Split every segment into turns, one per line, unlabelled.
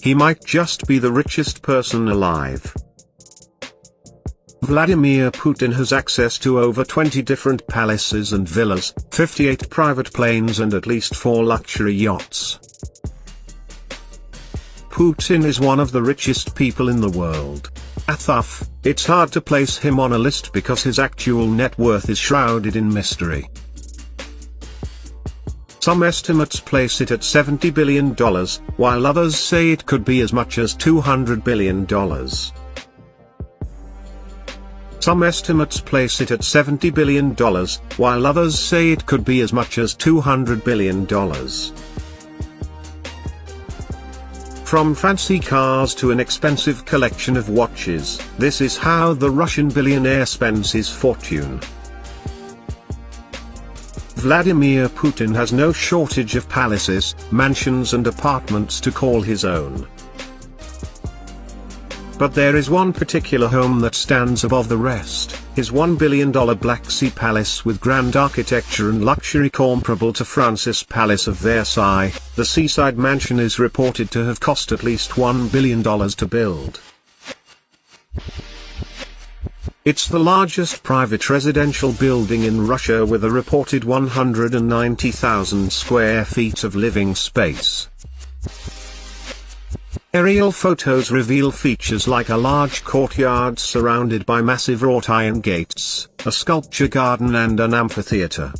he might just be the richest person alive. Vladimir Putin has access to over 20 different palaces and villas, 58 private planes and at least 4 luxury yachts. Putin is one of the richest people in the world. Thus, it's hard to place him on a list because his actual net worth is shrouded in mystery. Some estimates place it at $70 billion, while others say it could be as much as $200 billion. Some estimates place it at $70 billion, while others say it could be as much as $200 billion. From fancy cars to an expensive collection of watches, this is how the Russian billionaire spends his fortune. Vladimir Putin has no shortage of palaces, mansions and apartments to call his own. But there is one particular home that stands above the rest, his $1 billion Black Sea Palace with grand architecture and luxury comparable to France's Palace of Versailles. The seaside mansion is reported to have cost at least $1 billion to build. It's the largest private residential building in Russia with a reported 190,000 square feet of living space. Aerial photos reveal features like a large courtyard surrounded by massive wrought iron gates, a sculpture garden and an amphitheater.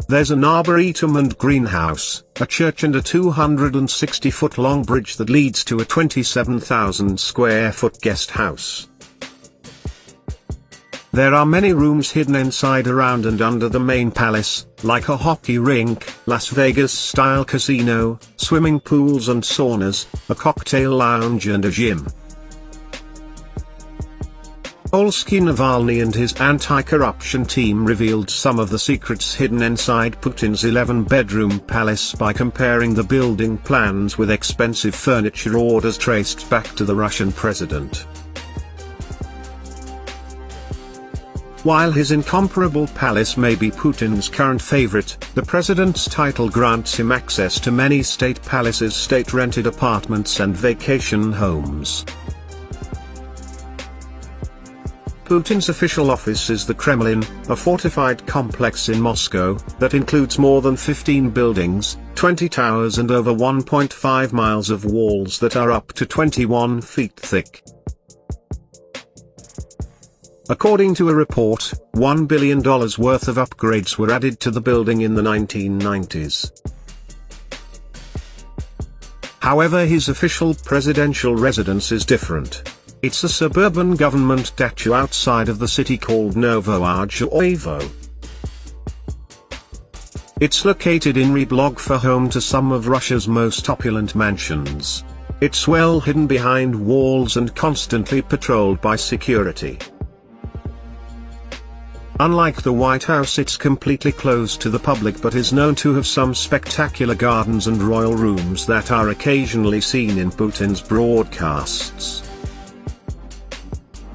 There's an arboretum and greenhouse, a church and a 260-foot-long bridge that leads to a 27,000-square-foot guest house. There are many rooms hidden inside, around and under the main palace, like a hockey rink, Las Vegas-style casino, swimming pools and saunas, a cocktail lounge and a gym. Alexei Navalny and his anti-corruption team revealed some of the secrets hidden inside Putin's 11-bedroom palace by comparing the building plans with expensive furniture orders traced back to the Russian president. While his incomparable palace may be Putin's current favorite, the president's title grants him access to many state palaces, state-rented apartments and vacation homes. Putin's official office is the Kremlin, a fortified complex in Moscow, that includes more than 15 buildings, 20 towers and over 1.5 miles of walls that are up to 21 feet thick. According to a report, $1 billion worth of upgrades were added to the building in the 1990s. However, his official presidential residence is different. It's a suburban government statue outside of the city called Novoarjovo. It's located in Ryablogov, home to some of Russia's most opulent mansions. It's well hidden behind walls and constantly patrolled by security. Unlike the White House, it's completely closed to the public but is known to have some spectacular gardens and royal rooms that are occasionally seen in Putin's broadcasts.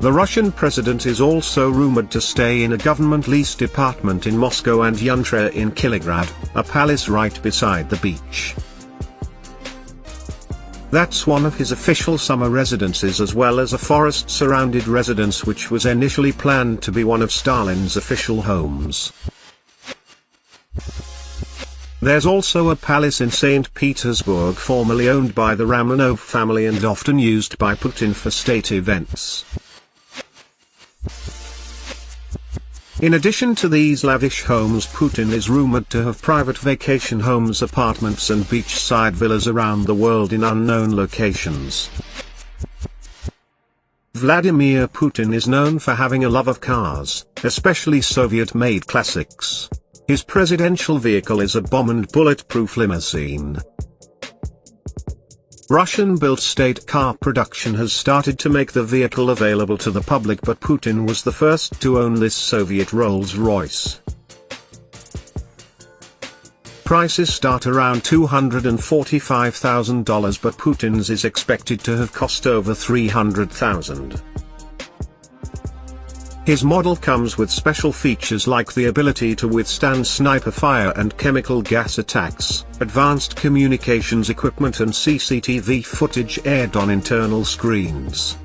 The Russian president is also rumored to stay in a government-leased apartment in Moscow and Yuntra in Kilegrad, a palace right beside the beach. That's one of his official summer residences, as well as a forest-surrounded residence which was initially planned to be one of Stalin's official homes. There's also a palace in St. Petersburg formerly owned by the Romanov family and often used by Putin for state events. In addition to these lavish homes, Putin is rumored to have private vacation homes, apartments and beachside villas around the world in unknown locations. Vladimir Putin is known for having a love of cars, especially Soviet-made classics. His presidential vehicle is a bomb and bulletproof limousine. Russian-built state car production has started to make the vehicle available to the public, but Putin was the first to own this Soviet Rolls-Royce. Prices start around $245,000, but Putin's is expected to have cost over $300,000. His model comes with special features like the ability to withstand sniper fire and chemical gas attacks, advanced communications equipment and CCTV footage aired on internal screens.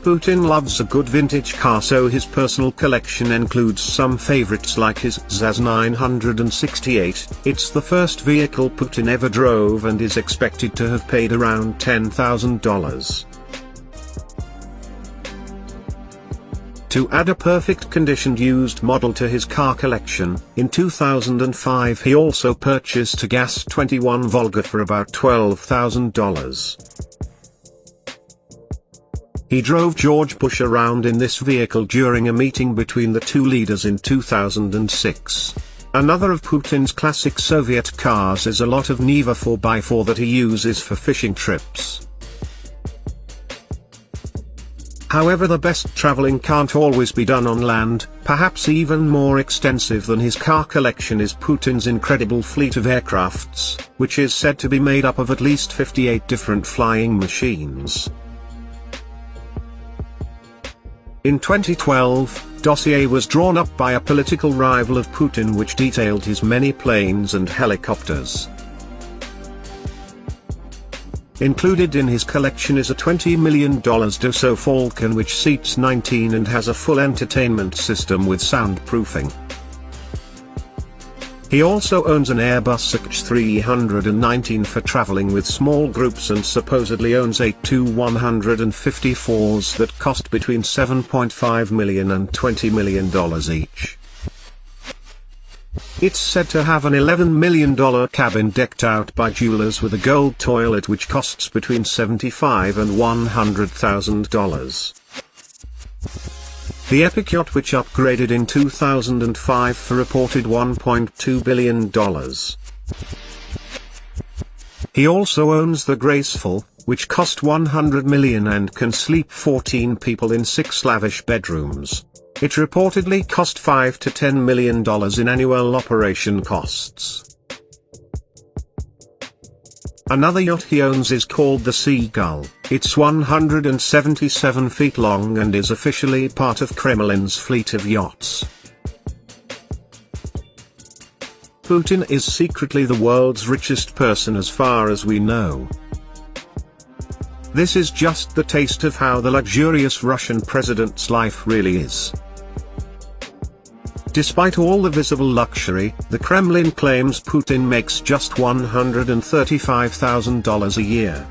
Putin loves a good vintage car, so his personal collection includes some favorites like his ZAZ 968. It's the first vehicle Putin ever drove and is expected to have paid around $10,000. To add a perfect conditioned used model to his car collection, in 2005 he also purchased a gas 21 Volga for about $12,000. He drove George Bush around in this vehicle during a meeting between the two leaders in 2006. Another of Putin's classic Soviet cars is a lot of Niva 4x4 that he uses for fishing trips. However, the best traveling can't always be done on land. Perhaps even more extensive than his car collection is Putin's incredible fleet of aircrafts, which is said to be made up of at least 58 different flying machines. In 2012, a dossier was drawn up by a political rival of Putin which detailed his many planes and helicopters. Included in his collection is a $20 million Dassault Falcon which seats 19 and has a full entertainment system with soundproofing. He also owns an Airbus AH319 for traveling with small groups and supposedly owns 8 Tu-154s that cost between $7.5 million and $20 million each. It's said to have an $11 million cabin decked out by jewelers with a gold toilet which costs between $75,000 and $100,000. The Epic yacht which upgraded in 2005 for reported $1.2 billion. He also owns the Graceful, which cost $100 million and can sleep 14 people in 6 lavish bedrooms. It reportedly cost $5 to $10 million in annual operation costs. Another yacht he owns is called the Seagull. It's 177 feet long and is officially part of Kremlin's fleet of yachts. Putin is secretly the world's richest person as far as we know. This is just the taste of how the luxurious Russian president's life really is. Despite all the visible luxury, the Kremlin claims Putin makes just $135,000 a year.